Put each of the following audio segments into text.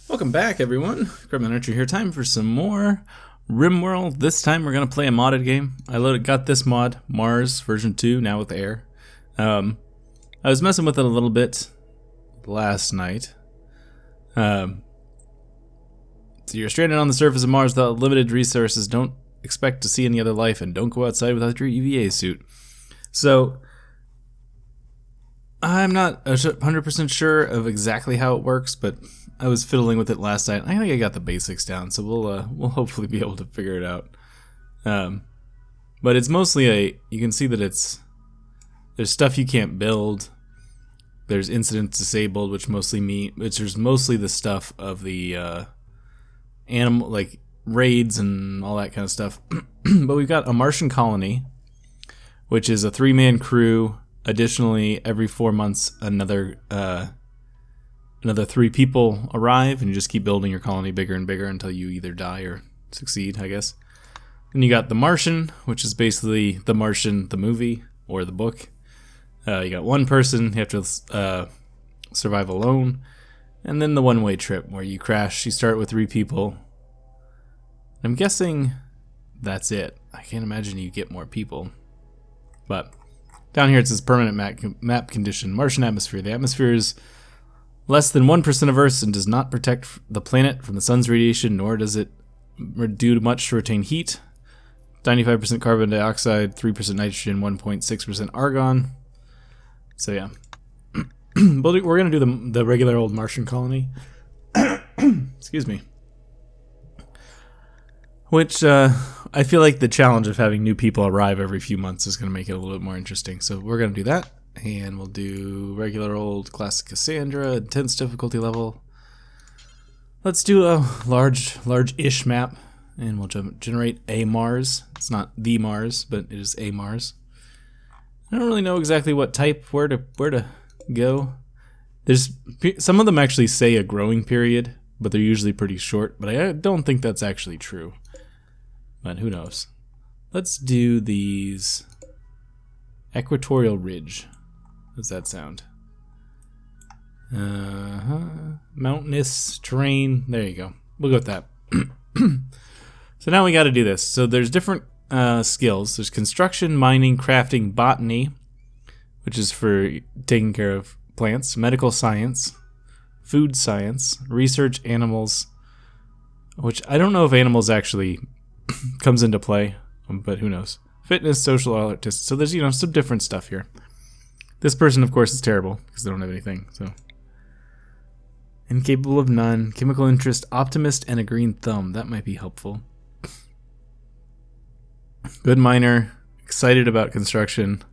Welcome back, everyone. Grubman Archer here. Time for some more RimWorld. This time we're going to play a modded game. Got this mod, Mars version 2, now with air. I was messing with it a little bit last night. So you're stranded on the surface of Mars without limited resources. Don't expect to see any other life, and don't go outside without your EVA suit. So I'm not 100% sure of exactly how it works, but I was fiddling with it last night. I think I got the basics down, so we'll hopefully be able to figure it out. But it's mostly you can see that there's stuff you can't build. There's incidents disabled, which is mostly the stuff of the animal, like raids and all that kind of stuff. But we've got a Martian colony, which is a 3-man crew. Additionally, every 4 months, another 3 people arrive, and you just keep building your colony bigger and bigger until you either die or succeed, I guess. Then you got The Martian, which is basically The Martian, the movie, or the book. You got one person, you have to survive alone. And then the one-way trip, where you crash, you start with 3 people. I'm guessing that's it. I can't imagine you get more people. But down here it says permanent map condition, Martian atmosphere. The atmosphere is less than 1% of Earth's and does not protect the planet from the sun's radiation, nor does it do much to retain heat. 95% carbon dioxide, 3% nitrogen, 1.6% argon. So yeah. We're going to do the regular old Martian colony. Excuse me. Which, I feel like the challenge of having new people arrive every few months is going to make it a little bit more interesting. So we're going to do that. And we'll do regular old classic Cassandra, intense difficulty level. Let's do a large-ish map, and we'll generate a Mars. It's not the Mars, but it is a Mars. I don't really know exactly what type, where to go. There's some of them actually say a growing period, but they're usually pretty short. But I don't think that's actually true. But who knows? Let's do these equatorial ridge. How does that sound? Mountainous terrain. There you go. We'll go with that. So now we got to do this. So there's different skills. There's construction, mining, crafting, botany, which is for taking care of plants, medical science, food science, research, animals, which I don't know if animals actually comes into play, but who knows. Fitness, social, artist. So there's, some different stuff here. This person, of course, is terrible because they don't have anything. So, incapable of none, chemical interest, optimist, and a green thumb. That might be helpful. Good miner, excited about construction.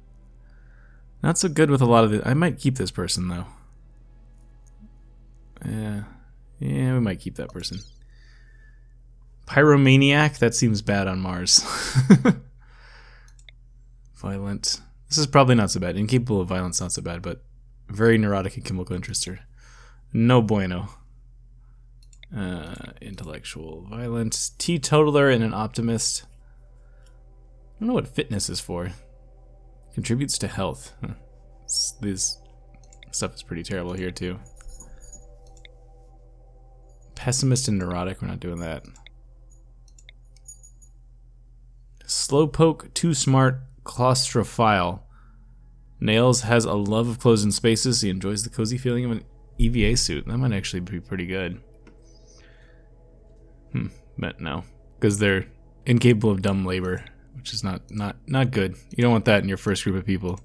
Not so good with a lot of it. I might keep this person though. Yeah, we might keep that person. Pyromaniac. That seems bad on Mars. Violent. This is probably not so bad. Incapable of violence, not so bad, but very neurotic and chemical interested. No bueno. Intellectual, violent, teetotaler, and an optimist. I don't know what fitness is for. Contributes to health. Huh. This stuff is pretty terrible here too. Pessimist and neurotic. We're not doing that. Slowpoke, too smart, claustrophile. Nails has a love of closed in spaces. He enjoys the cozy feeling of an EVA suit. That might actually be pretty good. But no, because they're incapable of dumb labor, which is not good. You don't want that in your first group of people.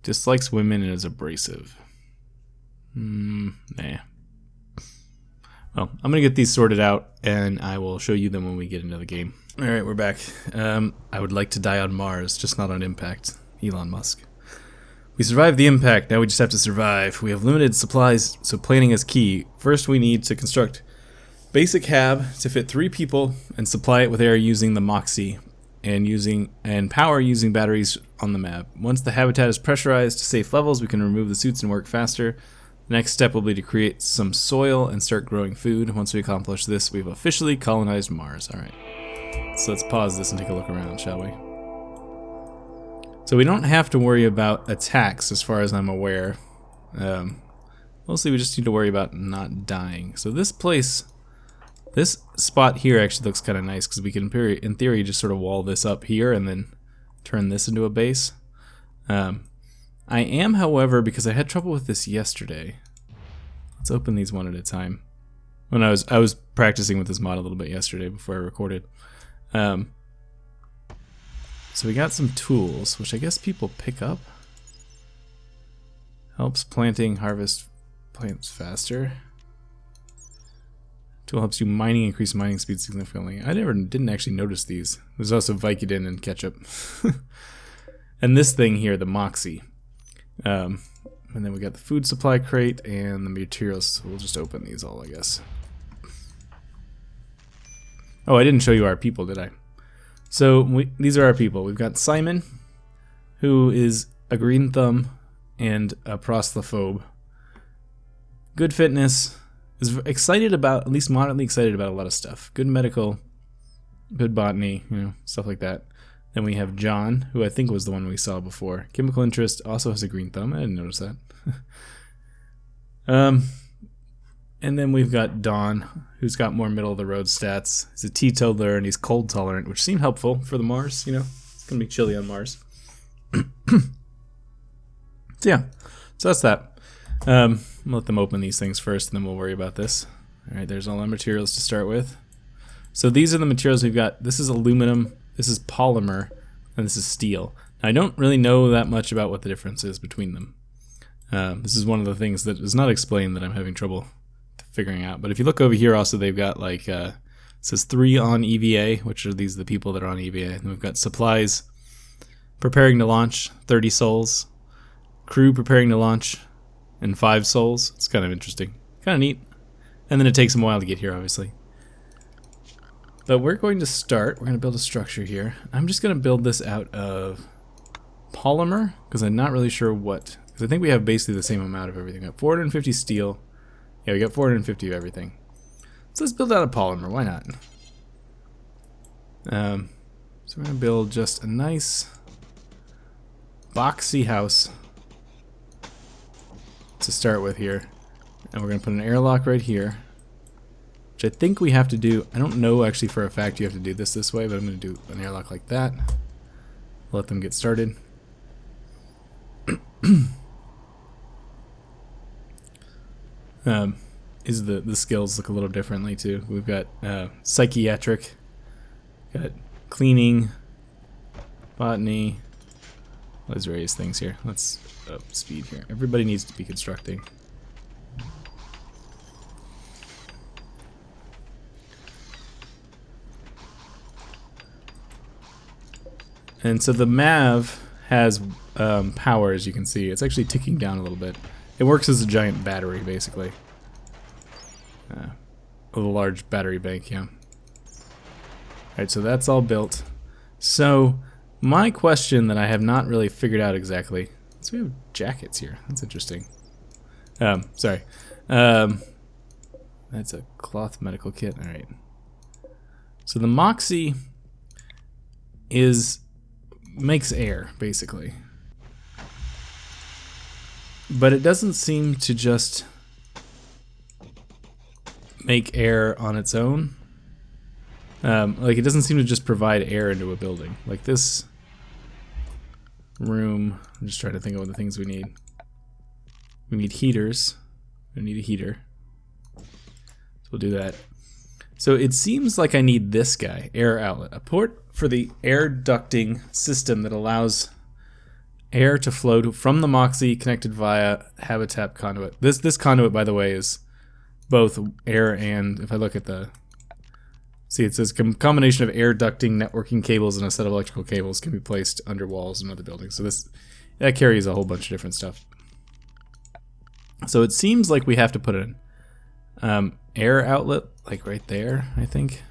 Dislikes women and is abrasive. Nah. Well, I'm going to get these sorted out, and I will show you them when we get into the game. Alright, we're back. I would like to die on Mars, just not on impact. Elon Musk. We survived the impact, now we just have to survive. We have limited supplies, so planning is key. First, we need to construct basic hab to fit 3 people, and supply it with air using the Moxie, and power using batteries on the map. Once the habitat is pressurized to safe levels, we can remove the suits and work faster. The next step will be to create some soil and start growing food. Once we accomplish this, we've officially colonized Mars. Alright, so let's pause this and take a look around, shall we? So we don't have to worry about attacks as far as I'm aware. Mostly we just need to worry about not dying. So this place, this spot here actually looks kind of nice because we can, in theory, just sort of wall this up here and then turn this into a base. I am, however, because I had trouble with this yesterday. Let's open these one at a time. When I was practicing with this mod a little bit yesterday before I recorded. So we got some tools, which I guess people pick up. Helps planting, harvest plants faster. Tool helps you mining, increase mining speed significantly. I didn't actually notice these. There's also Vicodin and ketchup. And this thing here, the Moxie. And then we got the food supply crate and the materials. So we'll just open these all, I guess. Oh, I didn't show you our people, did I? So these are our people. We've got Simon, who is a green thumb and a prosthlophobe. Good fitness. Is excited about, at least moderately excited about a lot of stuff. Good medical, good botany, you know, stuff like that. Then we have John, who I think was the one we saw before. Chemical interest, also has a green thumb. I didn't notice that. And then we've got Don, who's got more middle of the road stats. He's a teetotaler and he's cold tolerant, which seemed helpful for the Mars, you know. It's gonna be chilly on Mars. So yeah, so that's that. I'll let them open these things first and then we'll worry about this. Alright, there's all our materials to start with. So these are the materials we've got. This is aluminum, this is polymer, and this is steel. Now, I don't really know that much about what the difference is between them. This is one of the things that is not explained that I'm having trouble figuring out. But if you look over here also, they've got like, it says 3 on EVA, which are the people that are on EVA. And we've got supplies, preparing to launch, 30 souls. Crew preparing to launch, and 5 souls. It's kind of interesting. Kind of neat. And then it takes them a while to get here, obviously. But we're going to start, we're going to build a structure here. I'm just going to build this out of polymer, because I'm not really sure what, because I think we have basically the same amount of everything. We got 450 steel. Yeah, we got 450 of everything. So let's build out a polymer, why not? So we're going to build just a nice boxy house to start with here. And we're going to put an airlock right here, which I think we have to do. I don't know actually for a fact you have to do this way, but I'm going to do an airlock like that. Let them get started. The skills look a little differently too. We've got psychiatric, got cleaning, botany, all these various things here. Let's up speed here. Everybody needs to be constructing. And so the MAV has power, as you can see. It's actually ticking down a little bit. It works as a giant battery, basically. A large battery bank, yeah. Alright, so that's all built. So, my question that I have not really figured out exactly. So we have jackets here. That's interesting. Sorry. That's a cloth medical kit. Alright. So the Moxie makes air, basically. But it doesn't seem to just make air on its own. Like, it doesn't seem to just provide air into a building. Like this room, I'm just trying to think of what the things we need. We need heaters. We need a heater. So we'll do that. So it seems like I need this guy, air outlet. A port for the air ducting system that allows air to flow from the Moxie connected via habitat conduit. This conduit, by the way, is both air and, if I look at the, see, it says combination of air ducting, networking cables, and a set of electrical cables can be placed under walls in other buildings. So that carries a whole bunch of different stuff. So it seems like we have to put an air outlet, like right there, I think,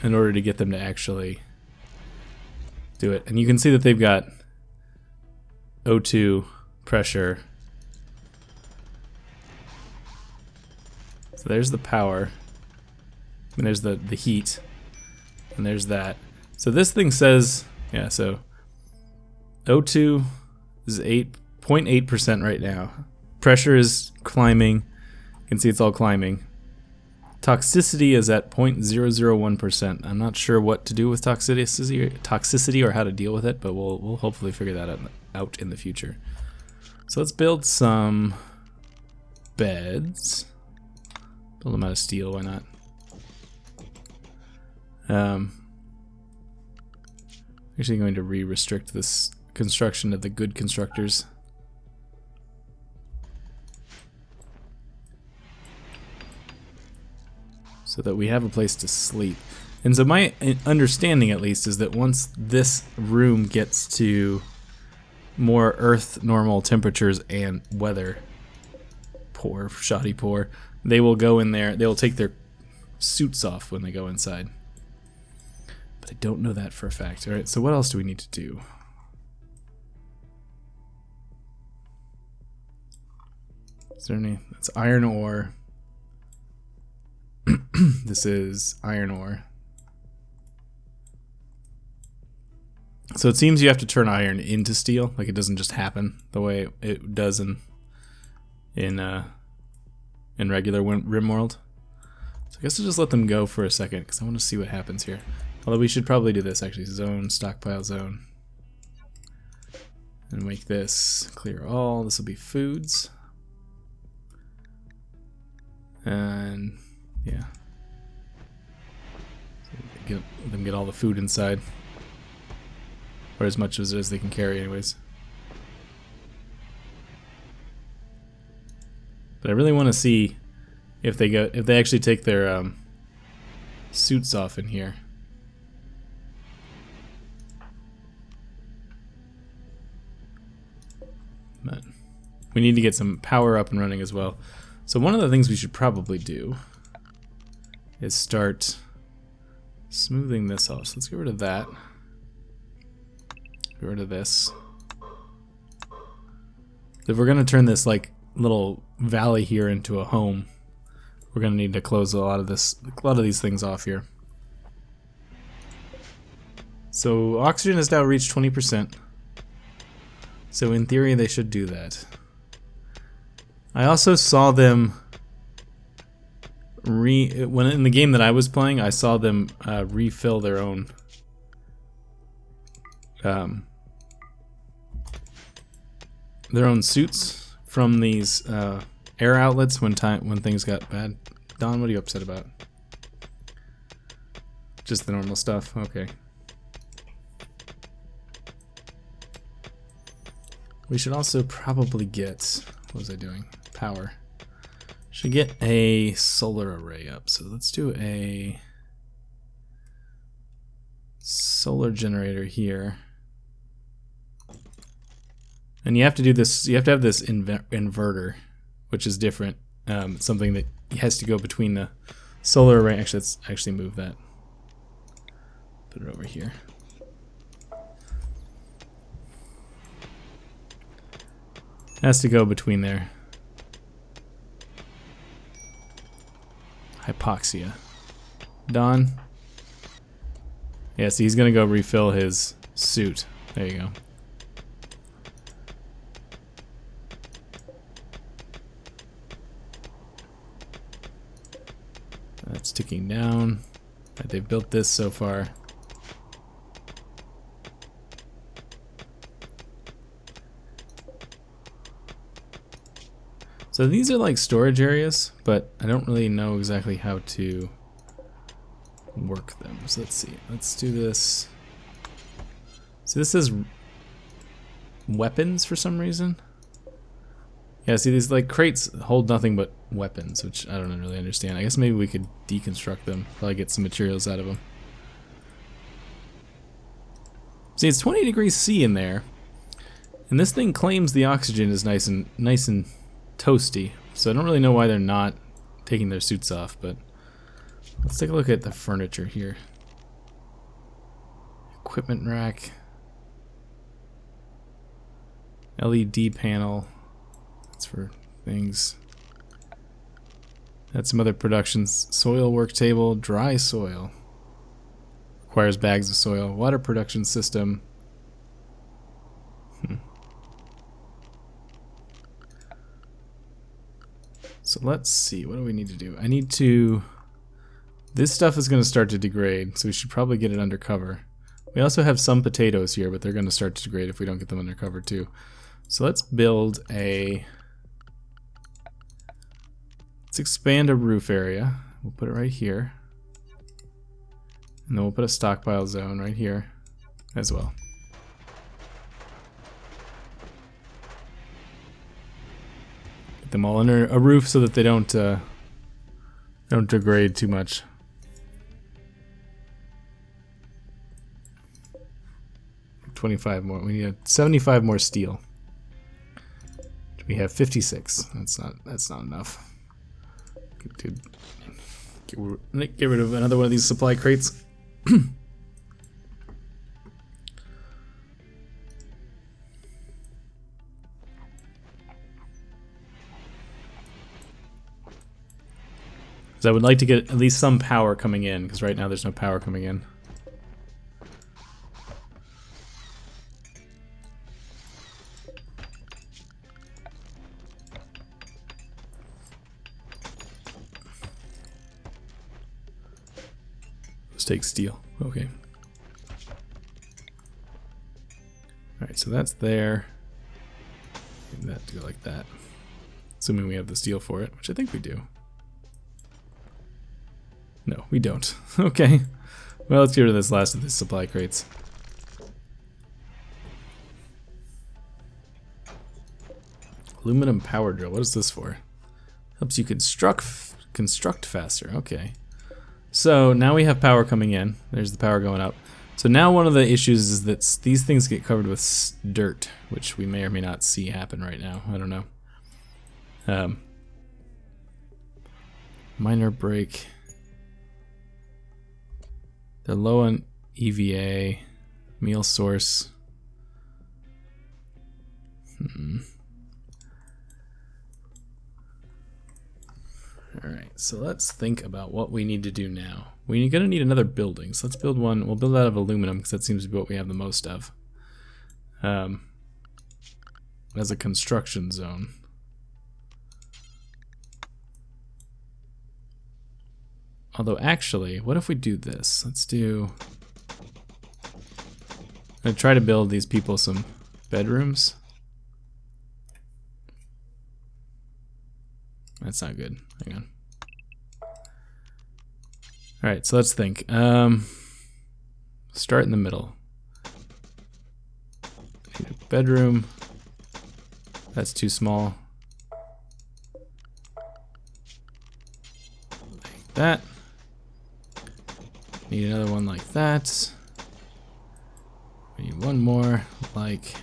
in order to get them to actually do it. And you can see that they've got O2, pressure. So there's the power, and there's the heat, and there's that. So this thing says, yeah, so O2 is 8 0.8% right now. Pressure is climbing. You can see it's all climbing. Toxicity is at 0.001%. I'm not sure what to do with toxicity or how to deal with it, but we'll hopefully figure that out in the future. So let's build some beds. Build them out of steel, why not? Actually going to restrict this construction of the good constructors. So that we have a place to sleep. And so my understanding, at least, is that once this room gets to more Earth normal temperatures and weather, shoddy poor, they will go in there, they will take their suits off when they go inside. But I don't know that for a fact. Alright, so what else do we need to do? Is there any? That's iron ore. This is iron ore. So it seems you have to turn iron into steel. Like, it doesn't just happen the way it does in regular RimWorld. So I guess I'll just let them go for a second because I want to see what happens here. Although we should probably do this actually. Zone, stockpile zone. And make this clear all. This will be foods. And yeah. So get all the food inside. Or as much as they can carry anyways. But I really want to see if they actually take their suits off in here. But we need to get some power up and running as well. So one of the things we should probably do is start smoothing this off. So let's get rid of that. Get rid of this. If we're gonna turn this like little valley here into a home, we're gonna need to close a lot of these things off here. So oxygen has now reached 20%. So in theory they should do that. I also saw them when in the game that I was playing, I saw them refill their own suits from these air outlets when things got bad. Don, what are you upset about? Just the normal stuff. Okay. We should also probably get, what was I doing? Power. Should get a solar array up. So let's do a solar generator here. And you have to do this, you have to have this inverter, which is different. Something that has to go between the solar array. Actually, let's actually move that. Put it over here. It has to go between there. Hypoxia. Don. Yeah, so he's gonna go refill his suit. There you go. That's ticking down. Right, they've built this so far. So these are like storage areas, but I don't really know exactly how to work them. So let's see. Let's do this. So this is weapons for some reason. Yeah, see these like crates hold nothing but weapons, which I don't really understand. I guess maybe we could deconstruct them, probably get some materials out of them. See, it's 20 degrees C in there, and this thing claims the oxygen is nice and toasty. So I don't really know why they're not taking their suits off, but let's take a look at the furniture here. Equipment rack. LED panel. That's for things. That's some other productions. Soil work table. Dry soil. Requires bags of soil. Water production system. So let's see, what do we need to do? I need to... This stuff is going to start to degrade, so we should probably get it under cover. We also have some potatoes here, but they're going to start to degrade if we don't get them under cover too. So let's build a... Let's expand a roof area. We'll put it right here. And then we'll put a stockpile zone right here as well. Get them all under a roof so that they don't degrade too much. $25 more. We need 75 more steel. We have 56. That's not enough. Dude, get rid of another one of these supply crates. So I would like to get at least some power coming in, because right now there's no power coming in. Let's take steel. Okay. Alright, so that's there. Get that to go like that. Assuming we have the steel for it, which I think we do. No, we don't. Okay. Well, let's get rid of this last of the supply crates. Aluminum power drill. What is this for? Helps you construct faster. Okay. So now we have power coming in. There's the power going up. So now one of the issues is that these things get covered with dirt, which we may or may not see happen right now. I don't know. Miner break. They're low on EVA. Meal source. Alright, so let's think about what we need to do now. We're going to need another building, so let's build one. We'll build out of aluminum, because that seems to be what we have the most of. As a construction zone. Although, actually, what if we do this? Let's do... I'm going to try to build these people some bedrooms. That's not good. Hang on. Alright, so let's think. Start in the middle. Need a bedroom. That's too small. Like that. Need another one like that. We need one more like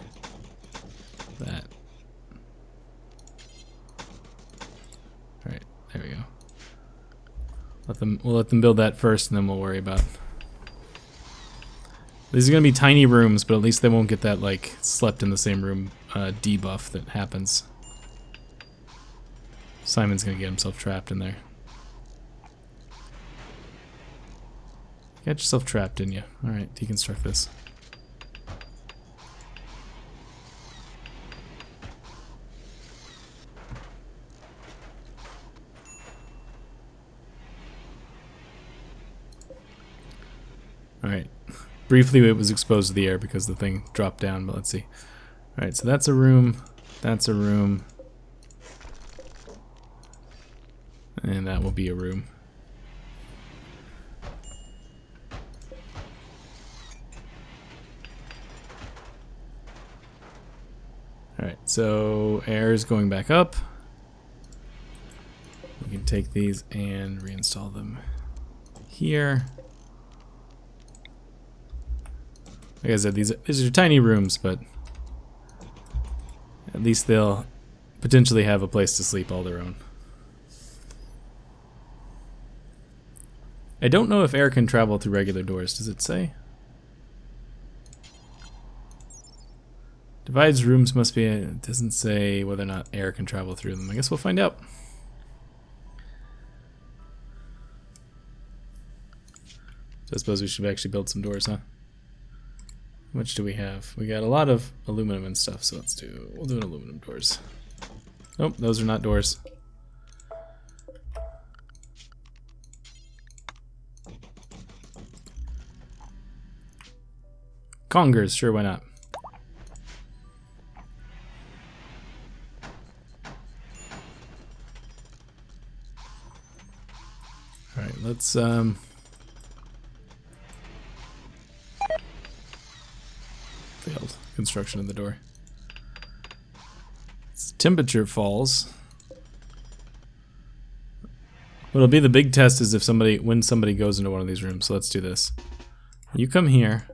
that. Alright, there we go. We'll let them build that first, and then we'll worry about. These are gonna be tiny rooms, but at least they won't get that like slept in the same room debuff that happens. Simon's gonna get himself trapped in there. You got yourself trapped, didn't you? Alright, deconstruct this. Alright. Briefly it was exposed to the air because the thing dropped down, but let's see. Alright, so that's a room. That's a room. And that will be a room. Alright, so air is going back up. We can take these and reinstall them here. Like I said, these are tiny rooms, but at least they'll potentially have a place to sleep all their own. I don't know if air can travel through regular doors. Does it say? Divides rooms must be... It doesn't say whether or not air can travel through them. I guess we'll find out. So I suppose we should actually build some doors, huh? How much do we have? We got a lot of aluminum and stuff, so we'll do an aluminum doors. Nope, those are not doors. Congers, sure, why not? Alright, let's failed construction of the door. Temperature falls. What'll be the big test is if when somebody goes into one of these rooms. So let's do this. You come here,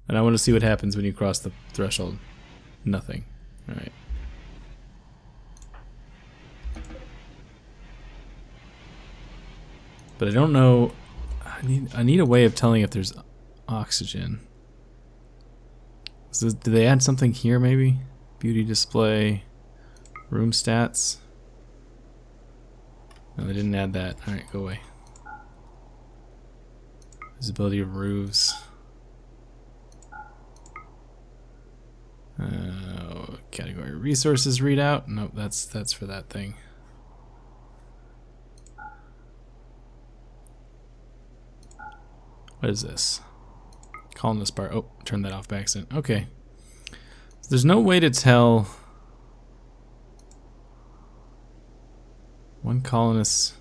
and I want to see what happens when you cross the threshold. Nothing. All right. But I don't know. I need a way of telling if there's oxygen. So did they add something here? Maybe beauty display, room stats. No, they didn't add that. All right, go away. Visibility of roofs. Category resources readout. Nope, that's for that thing. What is this? Colonist bar. Oh, turn that off by accident. Okay. So there's no way to tell. One colonist.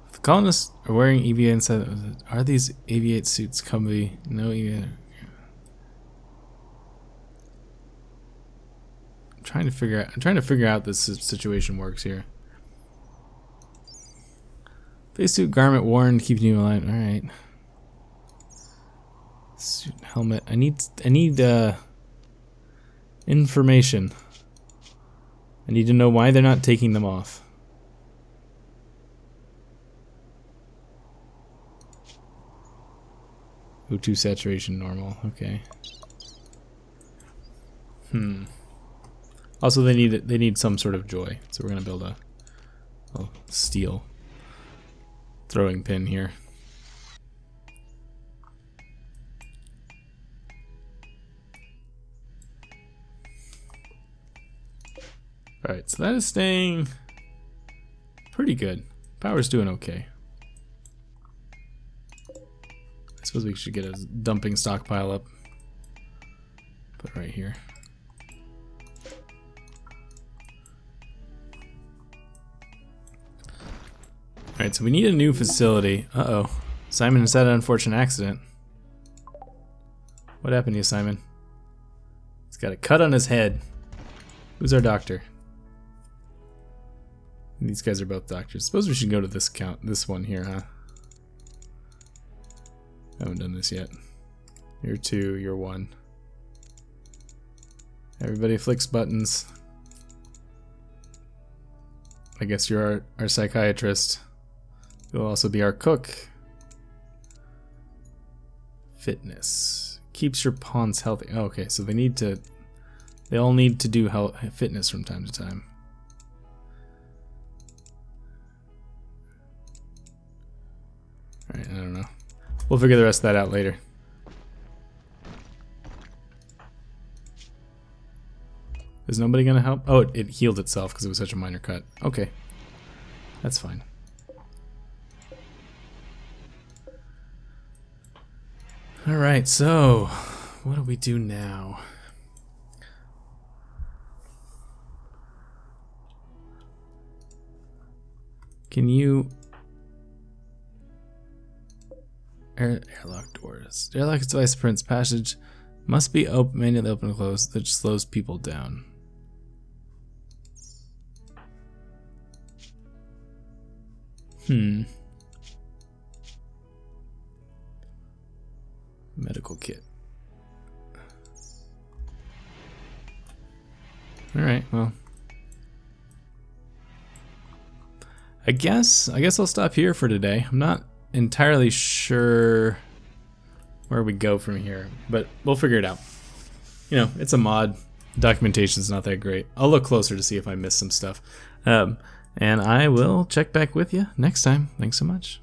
If the colonists are wearing EVA inside. Are these aviate suits comfy? No EVA. I'm trying to figure out this situation works here. Face-suit garment worn, keeping you alive. All right. Suit helmet. I need information. I need to know why they're not taking them off. O2 saturation normal. Okay. Also, they need some sort of joy, so we're gonna build a steel throwing pin here. Alright, so that is staying pretty good. Power's doing okay. I suppose we should get a dumping stockpile up. Put it right here. Alright, so we need a new facility. Uh-oh. Simon has had an unfortunate accident. What happened to you, Simon? He's got a cut on his head. Who's our doctor? These guys are both doctors. Suppose we should go to this one here, huh? I haven't done this yet. You're 2, you're 1. Everybody flicks buttons. I guess you're our psychiatrist. You'll also be our cook. Fitness. Keeps your pawns healthy. Oh, okay, so they all need to do fitness from time to time. Alright, I don't know. We'll figure the rest of that out later. Is nobody gonna help? Oh, it healed itself because it was such a minor cut. Okay. That's fine. Alright, so what do we do now? Can you... Airlock doors. Airlock device prints passage must be manually open and closed, that slows people down. Medical kit. Alright, well. I guess I'll stop here for today. I'm not entirely sure where we go from here, but we'll figure it out. You know, it's a mod. Documentation's not that great. I'll look closer to see if I missed some stuff. And I will check back with you next time. Thanks so much.